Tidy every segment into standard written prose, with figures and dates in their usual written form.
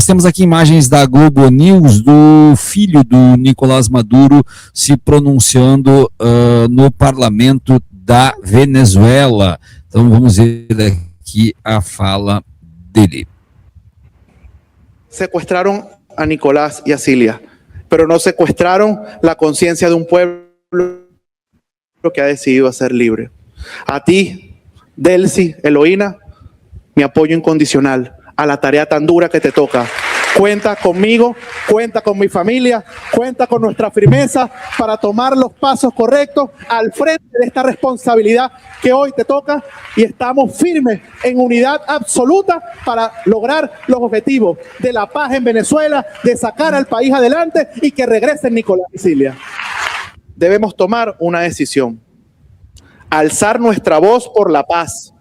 temos aqui imagens da Globo News do filho do Nicolás Maduro se pronunciando no parlamento da Venezuela. Então vamos ver aqui a fala dele. Secuestraron a Nicolás y a Cilia, pero no secuestraron la conciencia de un pueblo que ha decidido ser libre. A ti, Delcy, Eloína, mi apoyo incondicional a la tarea tan dura que te toca. Cuenta conmigo, cuenta con mi familia, cuenta con nuestra firmeza para tomar los pasos correctos al frente de esta responsabilidad que hoy te toca, y estamos firmes en unidad absoluta para lograr los objetivos de la paz en Venezuela, de sacar al país adelante y que regresen Nicolás y Cilia. Debemos tomar una decisión: alzar nuestra voz por la paz,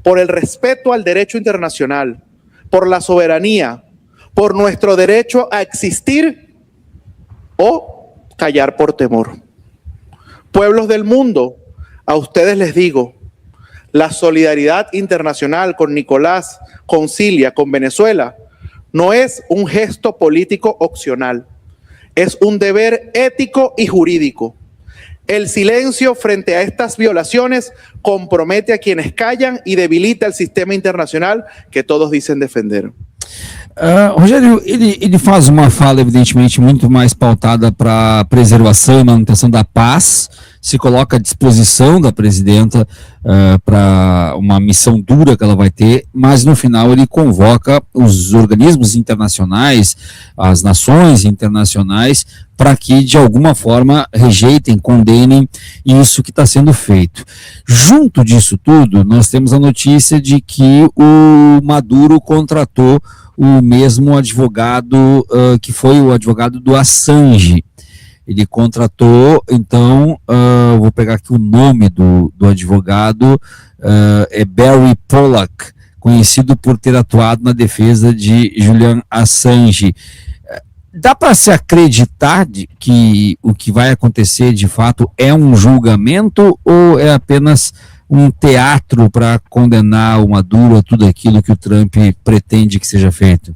por el respeto al derecho internacional, por la soberanía, por nuestro derecho a existir, o callar por temor. Pueblos del mundo, a ustedes les digo, la solidaridad internacional con Nicolás, con Cilia, con Venezuela, no es un gesto político opcional, es un deber ético y jurídico. El silencio frente a estas violaciones compromete a quienes callan y debilita el sistema internacional que todos dicen defender. Rogério, ele faz uma fala evidentemente muito mais pautada para preservação e manutenção da paz, se coloca à disposição da presidenta para uma missão dura que ela vai ter, mas no final ele convoca os organismos internacionais, as nações internacionais, para que de alguma forma rejeitem, condenem isso que está sendo feito. Junto disso tudo, nós temos a notícia de que o Maduro contratou o mesmo advogado que foi o advogado do Assange. Ele contratou, então, vou pegar aqui o nome do advogado, é Barry Pollack, conhecido por ter atuado na defesa de Julian Assange. Dá para se acreditar que o que vai acontecer de fato é um julgamento, ou é apenas um teatro para condenar o Maduro a tudo aquilo que o Trump pretende que seja feito?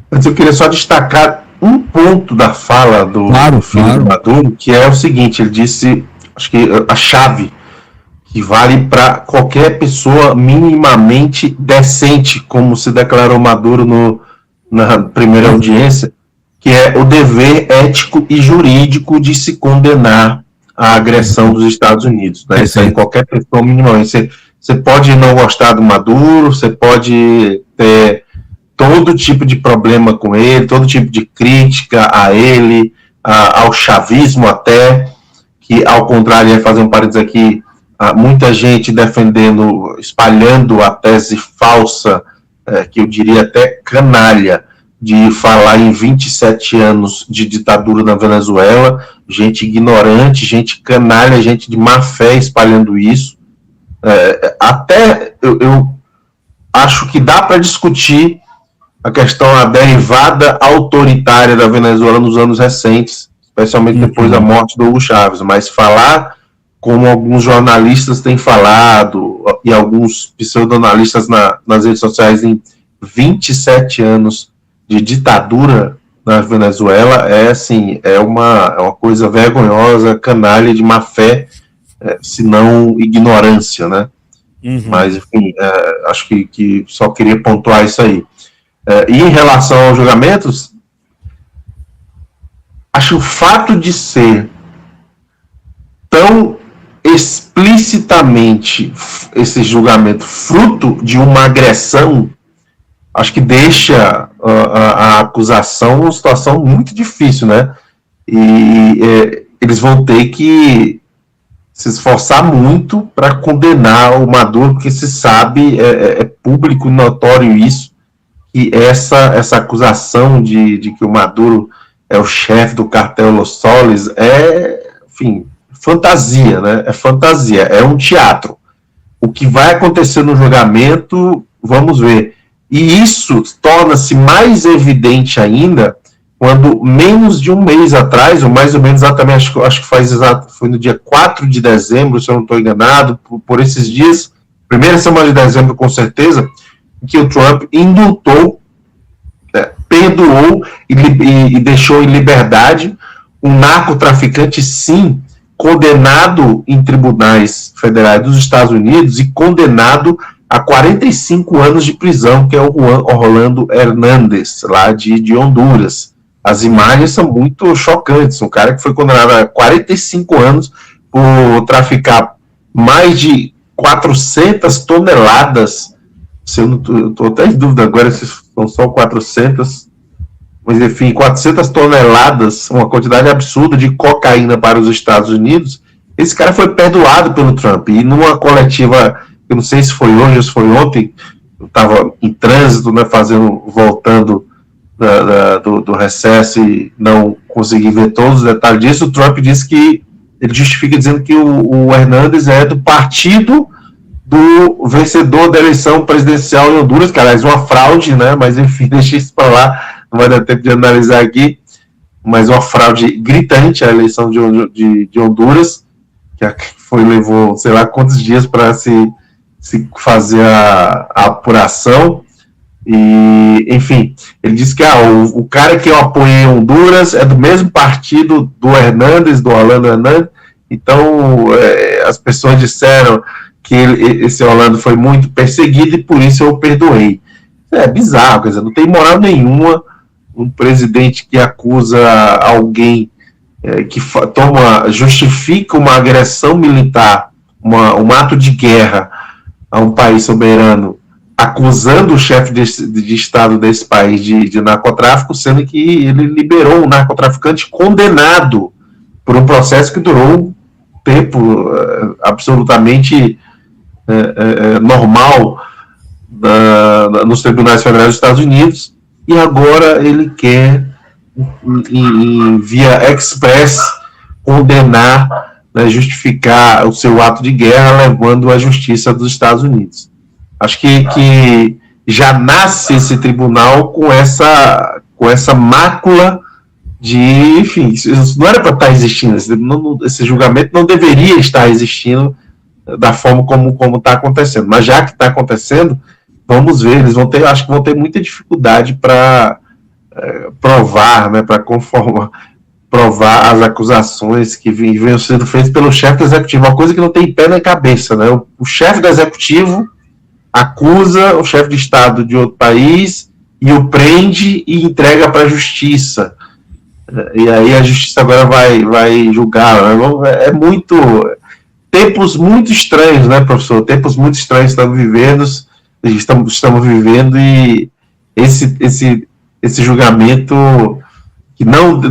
Mas eu queria só destacar um ponto da fala do filho do Maduro, que é o seguinte: ele disse, acho que a chave que vale para qualquer pessoa minimamente decente, como se declarou Maduro na primeira audiência, que é o dever ético e jurídico de se condenar a agressão dos Estados Unidos, né? Isso aí, qualquer pessoa minimamente. Você pode não gostar do Maduro, você pode ter todo tipo de problema com ele, todo tipo de crítica a ele, ao chavismo até, que ao contrário, ia fazer um parênteses aqui, muita gente defendendo, espalhando a tese falsa, que eu diria até canalha, de falar em 27 anos de ditadura na Venezuela, gente ignorante, gente canalha, gente de má fé espalhando isso. Até eu acho que dá para discutir a questão da derivada autoritária da Venezuela nos anos recentes, especialmente depois da morte do Hugo Chávez, mas falar como alguns jornalistas têm falado, e alguns pseudonalistas nas redes sociais, em 27 anos de ditadura na Venezuela, é uma coisa vergonhosa, canalha, de má fé, se não ignorância, né? Mas, enfim, acho que só queria pontuar isso aí. E em relação aos julgamentos, acho o fato de ser tão explicitamente esse julgamento fruto de uma agressão, acho que deixa a acusação numa situação muito difícil, né? E eles vão ter que se esforçar muito para condenar o Maduro, porque se sabe, é público e notório isso, que essa acusação de que o Maduro é o chefe do cartel Los Soles enfim, fantasia, né? É fantasia, é um teatro. O que vai acontecer no julgamento, vamos ver. E isso torna-se mais evidente ainda quando, menos de um mês atrás, ou mais ou menos exatamente, acho que foi no dia 4 de dezembro, se eu não estou enganado, por esses dias, primeira semana de dezembro com certeza, que o Trump indultou perdoou e deixou em liberdade um narcotraficante, sim, condenado em tribunais federais dos Estados Unidos e condenado a 45 anos de prisão, que é o Juan Orlando Hernández, lá de Honduras. As imagens são muito chocantes. Um cara que foi condenado a 45 anos por traficar mais de 400 toneladas. Eu estou até em dúvida agora se são só 400, mas enfim, 400 toneladas, uma quantidade absurda de cocaína para os Estados Unidos. Esse cara foi perdoado pelo Trump. E numa coletiva, eu não sei se foi hoje ou se foi ontem, eu estava em trânsito, né, voltando do recesso e não consegui ver todos os detalhes disso. O Trump disse que ele justifica dizendo que o Hernández é do partido do vencedor da eleição presidencial em Honduras, que aliás uma fraude, né? Mas enfim, deixa isso para lá, não vai dar tempo de analisar aqui, mas uma fraude gritante a eleição de Honduras, que levou sei lá quantos dias para se fazer a apuração. E, enfim, ele disse que o cara que eu apoiei em Honduras é do mesmo partido do Hernández, do Orlando Hernández. Então, as pessoas disseram que esse Orlando foi muito perseguido e por isso eu o perdoei. É bizarro, quer dizer, não tem moral nenhuma um presidente que acusa alguém que justifica uma agressão militar, um ato de guerra a um país soberano, acusando o chefe de Estado desse país de narcotráfico, sendo que ele liberou um narcotraficante condenado por um processo que durou um tempo absolutamente normal nos tribunais federais dos Estados Unidos, e agora ele quer, em via express, condenar, né, justificar o seu ato de guerra, levando à justiça dos Estados Unidos. Acho que já nasce esse tribunal com essa mácula de, enfim, isso não era para estar existindo, esse julgamento não deveria estar existindo da forma como está acontecendo, mas já que está acontecendo, vamos ver, acho que vão ter muita dificuldade para provar, né, para provar as acusações que venham sendo feitas pelo chefe do executivo, uma coisa que não tem pé nem cabeça, né? O chefe do executivo acusa o chefe de Estado de outro país e o prende e entrega para a justiça. E aí a justiça agora vai julgar. É muito... Tempos muito estranhos, né, professor? Tempos muito estranhos estamos vivendo, e esse julgamento que não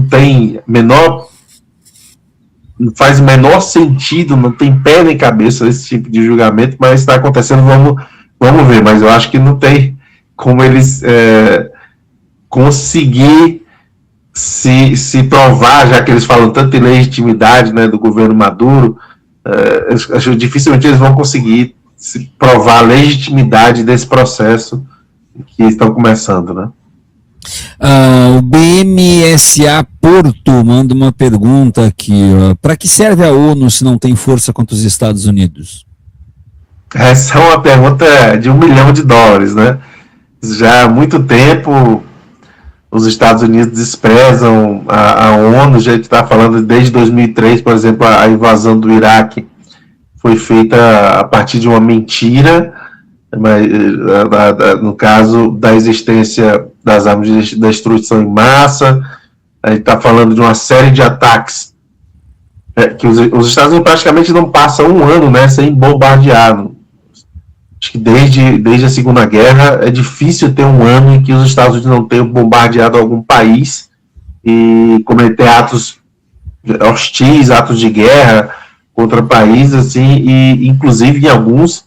tem não faz o menor sentido, não tem pé nem cabeça esse tipo de julgamento, mas está acontecendo, vamos ver, mas eu acho que não tem como eles conseguir se provar, já que eles falam tanto em legitimidade, né, do governo Maduro. Acho que dificilmente eles vão conseguir se provar a legitimidade desse processo que estão começando, né? O BMSA Porto manda uma pergunta aqui. Para que serve a ONU se não tem força contra os Estados Unidos? Essa é uma pergunta de $1 milhão, né? Já há muito tempo os Estados Unidos desprezam a ONU. A gente está falando desde 2003, por exemplo, a invasão do Iraque foi feita a partir de uma mentira, mas, no caso da existência das armas de destruição em massa. A gente está falando de uma série de ataques que os Estados Unidos praticamente não passam um ano, né, sem bombardear. Acho que desde a Segunda Guerra é difícil ter um ano em que os Estados Unidos não tenham bombardeado algum país e cometer atos hostis, atos de guerra contra países, assim, e inclusive em alguns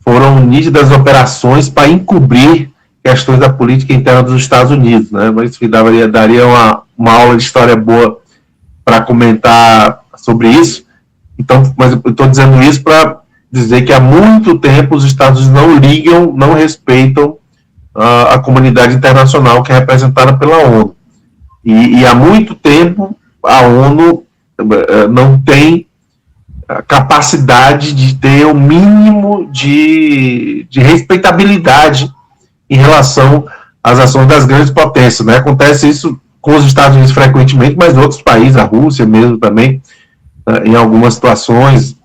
foram nítidas operações para encobrir questões da política interna dos Estados Unidos, né? Mas isso daria uma aula de história boa para comentar sobre isso. Então, mas eu estou dizendo isso para dizer que há muito tempo os Estados Unidos não ligam, não respeitam a comunidade internacional que é representada pela ONU. E há muito tempo a ONU não tem a capacidade de ter o mínimo de respeitabilidade em relação as ações das grandes potências, né? Acontece isso com os Estados Unidos frequentemente, mas outros países, a Rússia mesmo também, em algumas situações,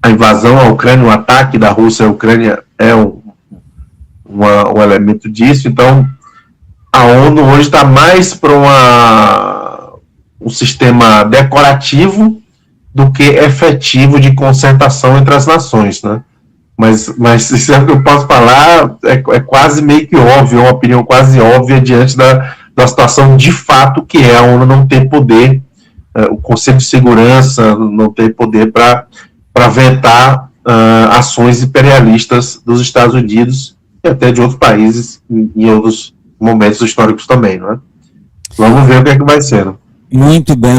a invasão à Ucrânia, o ataque da Rússia à Ucrânia é um elemento disso. Então, a ONU hoje está mais para um sistema decorativo do que efetivo de concertação entre as nações, né? Mas isso é o que eu posso falar, é quase meio que óbvio, uma opinião quase óbvia diante da situação de fato que é a ONU não ter poder, o Conselho de Segurança não ter poder para vetar ações imperialistas dos Estados Unidos e até de outros países em outros momentos históricos também, não é? Vamos ver o que é que vai ser. Muito bem.